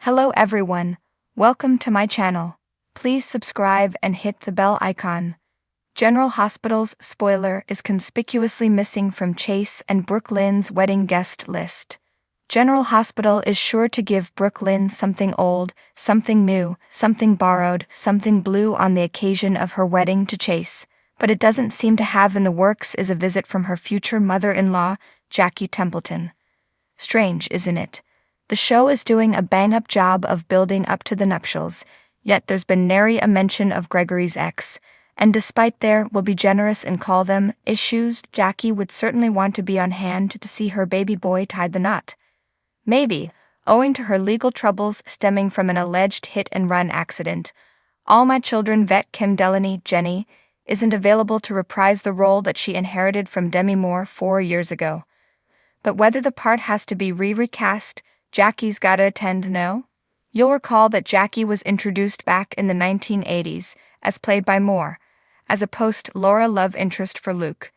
Hello everyone, welcome to my channel. Please subscribe and hit the bell icon. General Hospital's spoiler is conspicuously missing from Chase and Brooke Lynn's wedding guest list. General Hospital is sure to give Brooke Lynn something old, something new, something borrowed, something blue on the occasion of her wedding to Chase, but it doesn't seem to have in the works is a visit from her future mother-in-law, Jackie Templeton. Strange, isn't it? The show is doing a bang-up job of building up to the nuptials, yet there's been nary a mention of Gregory's ex, and despite there will be generous and call them issues, Jackie would certainly want to be on hand to see her baby boy tie the knot. Maybe, owing to her legal troubles stemming from an alleged hit-and-run accident, All My Children vet Kim Delaney, Jenny, isn't available to reprise the role that she inherited from Demi Moore 4 years ago. But whether the part has to be recast, Jackie's gotta attend, no? You'll recall that Jackie was introduced back in the 1980s, as played by Moore, as a post-Laura love interest for Luke.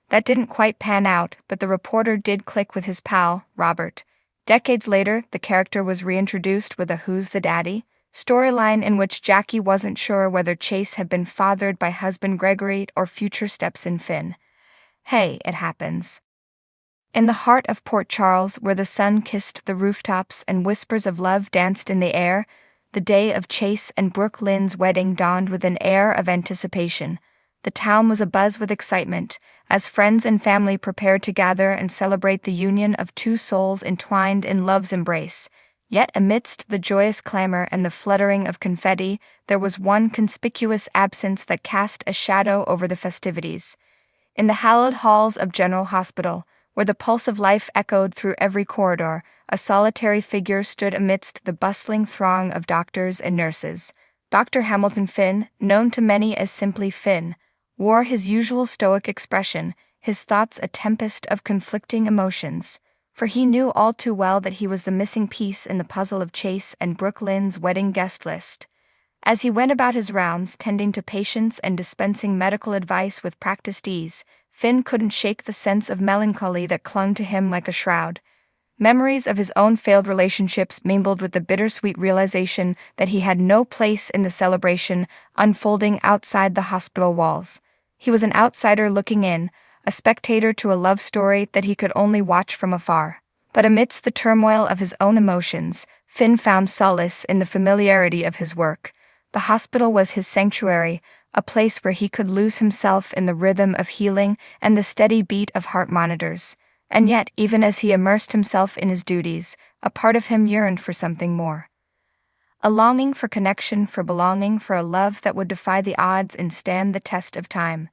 That didn't quite pan out, but the reporter did click with his pal, Robert. Decades later, the character was reintroduced with a Who's the Daddy? Storyline in which Jackie wasn't sure whether Chase had been fathered by husband Gregory or future stepson Finn. Hey, it happens. In the heart of Port Charles, where the sun kissed the rooftops and whispers of love danced in the air, the day of Chase and Brooke Lynn's wedding dawned with an air of anticipation. The town was abuzz with excitement, as friends and family prepared to gather and celebrate the union of two souls entwined in love's embrace. Yet amidst the joyous clamor and the fluttering of confetti, there was one conspicuous absence that cast a shadow over the festivities. In the hallowed halls of General Hospital, where the pulse of life echoed through every corridor, a solitary figure stood amidst the bustling throng of doctors and nurses. Dr. Hamilton Finn, known to many as simply Finn, wore his usual stoic expression, his thoughts a tempest of conflicting emotions, for he knew all too well that he was the missing piece in the puzzle of Chase and Brooke Lynn's wedding guest list. As he went about his rounds tending to patients and dispensing medical advice with practiced ease, Finn couldn't shake the sense of melancholy that clung to him like a shroud. Memories of his own failed relationships mingled with the bittersweet realization that he had no place in the celebration unfolding outside the hospital walls. He was an outsider looking in, a spectator to a love story that he could only watch from afar. But amidst the turmoil of his own emotions, Finn found solace in the familiarity of his work. The hospital was his sanctuary, a place where he could lose himself in the rhythm of healing and the steady beat of heart monitors. And yet, even as he immersed himself in his duties, a part of him yearned for something more. A longing for connection, for belonging, for a love that would defy the odds and stand the test of time.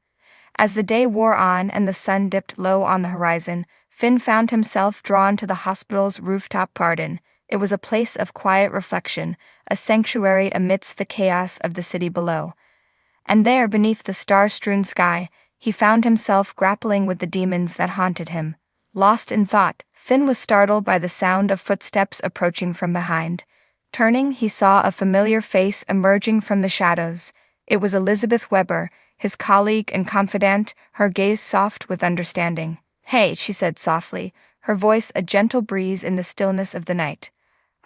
As the day wore on and the sun dipped low on the horizon, Finn found himself drawn to the hospital's rooftop garden. It was a place of quiet reflection, a sanctuary amidst the chaos of the city below. And there, beneath the star-strewn sky, he found himself grappling with the demons that haunted him. Lost in thought, Finn was startled by the sound of footsteps approaching from behind. Turning, he saw a familiar face emerging from the shadows. It was Elizabeth Weber, his colleague and confidant, her gaze soft with understanding. "Hey," she said softly, her voice a gentle breeze in the stillness of the night.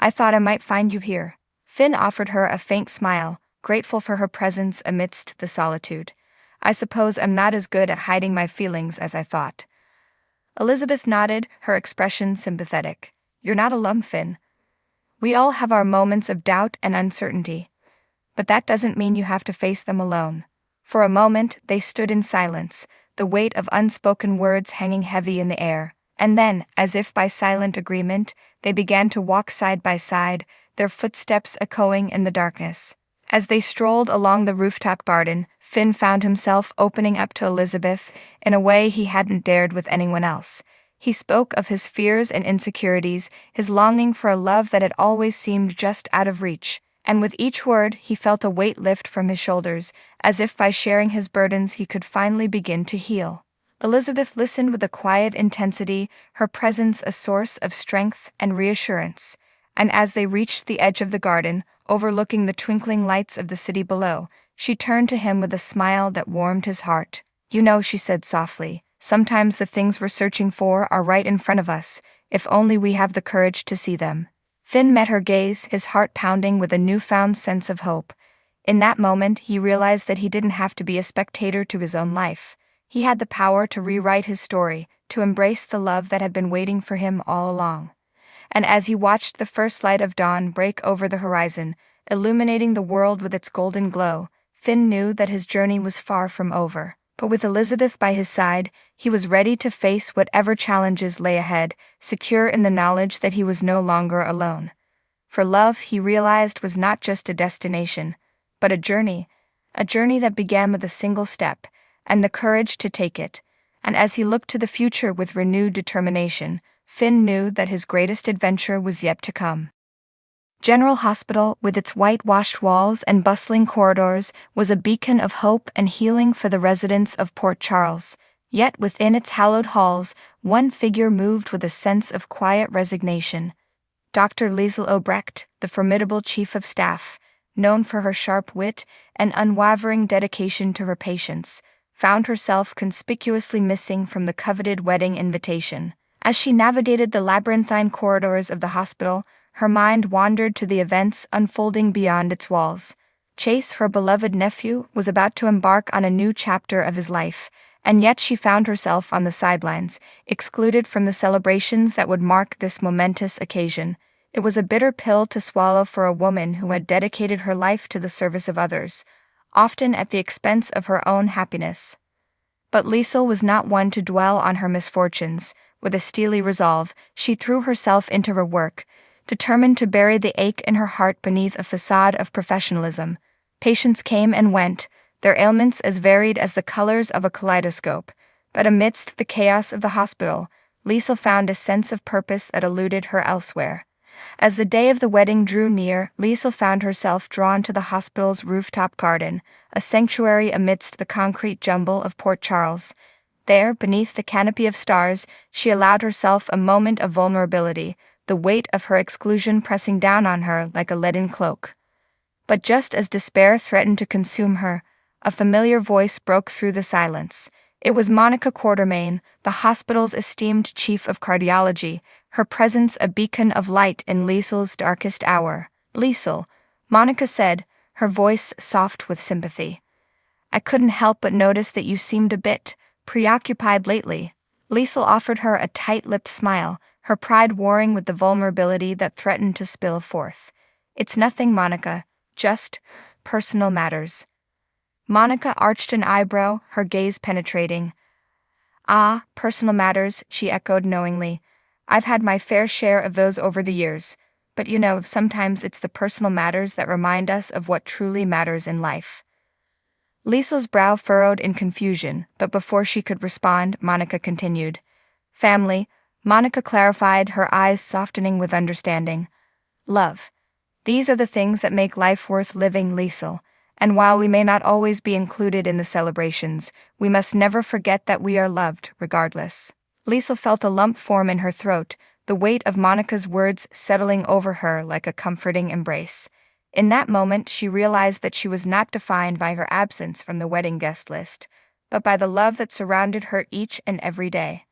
"I thought I might find you here." Finn offered her a faint smile, grateful for her presence amidst the solitude. "I suppose I'm not as good at hiding my feelings as I thought." Elizabeth nodded, her expression sympathetic. "You're not alone, Finn. We all have our moments of doubt and uncertainty. But that doesn't mean you have to face them alone." For a moment, they stood in silence, the weight of unspoken words hanging heavy in the air. And then, as if by silent agreement, they began to walk side by side, their footsteps echoing in the darkness. As they strolled along the rooftop garden, Finn found himself opening up to Elizabeth in a way he hadn't dared with anyone else. He spoke of his fears and insecurities, his longing for a love that had always seemed just out of reach, and with each word he felt a weight lift from his shoulders, as if by sharing his burdens he could finally begin to heal. Elizabeth listened with a quiet intensity, her presence a source of strength and reassurance. And as they reached the edge of the garden, overlooking the twinkling lights of the city below, she turned to him with a smile that warmed his heart. "You know," she said softly, "sometimes the things we're searching for are right in front of us, if only we have the courage to see them." Finn met her gaze, his heart pounding with a newfound sense of hope. In that moment, he realized that he didn't have to be a spectator to his own life. He had the power to rewrite his story, to embrace the love that had been waiting for him all along. And as he watched the first light of dawn break over the horizon, illuminating the world with its golden glow, Finn knew that his journey was far from over. But with Elizabeth by his side, he was ready to face whatever challenges lay ahead, secure in the knowledge that he was no longer alone. For love, he realized, was not just a destination, but a journey that began with a single step, and the courage to take it. And as he looked to the future with renewed determination, Finn knew that his greatest adventure was yet to come. General Hospital, with its whitewashed walls and bustling corridors, was a beacon of hope and healing for the residents of Port Charles. Yet within its hallowed halls, one figure moved with a sense of quiet resignation. Dr. Liesl Obrecht, the formidable chief of staff, known for her sharp wit and unwavering dedication to her patients, found herself conspicuously missing from the coveted wedding invitation. As she navigated the labyrinthine corridors of the hospital, her mind wandered to the events unfolding beyond its walls. Chase, her beloved nephew, was about to embark on a new chapter of his life, and yet she found herself on the sidelines, excluded from the celebrations that would mark this momentous occasion. It was a bitter pill to swallow for a woman who had dedicated her life to the service of others, often at the expense of her own happiness. But Liesl was not one to dwell on her misfortunes. With a steely resolve, she threw herself into her work, determined to bury the ache in her heart beneath a facade of professionalism. Patients came and went, their ailments as varied as the colors of a kaleidoscope, but amidst the chaos of the hospital, Liesl found a sense of purpose that eluded her elsewhere. As the day of the wedding drew near, Liesl found herself drawn to the hospital's rooftop garden, a sanctuary amidst the concrete jumble of Port Charles. There, beneath the canopy of stars, she allowed herself a moment of vulnerability, the weight of her exclusion pressing down on her like a leaden cloak. But just as despair threatened to consume her, a familiar voice broke through the silence. It was Monica Quartermain, the hospital's esteemed chief of cardiology, her presence a beacon of light in Liesl's darkest hour. "Liesl," Monica said, her voice soft with sympathy. "I couldn't help but notice that you seemed a bit preoccupied lately." Liesl offered her a tight-lipped smile, her pride warring with the vulnerability that threatened to spill forth. "It's nothing, Monica, just personal matters." Monica arched an eyebrow, her gaze penetrating. "Ah, personal matters," she echoed knowingly. "I've had my fair share of those over the years, but sometimes it's the personal matters that remind us of what truly matters in life." Liesl's brow furrowed in confusion, but before she could respond, Monica continued. "Family," Monica clarified, her eyes softening with understanding. "Love. These are the things that make life worth living, Liesl. And while we may not always be included in the celebrations, we must never forget that we are loved, regardless." Liesl felt a lump form in her throat, the weight of Monica's words settling over her like a comforting embrace. In that moment, she realized that she was not defined by her absence from the wedding guest list, but by the love that surrounded her each and every day.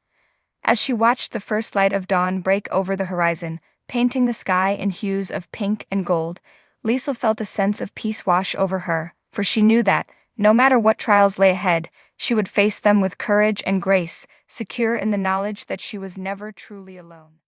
As she watched the first light of dawn break over the horizon, painting the sky in hues of pink and gold, Liesl felt a sense of peace wash over her, for she knew that, no matter what trials lay ahead, she would face them with courage and grace, secure in the knowledge that she was never truly alone.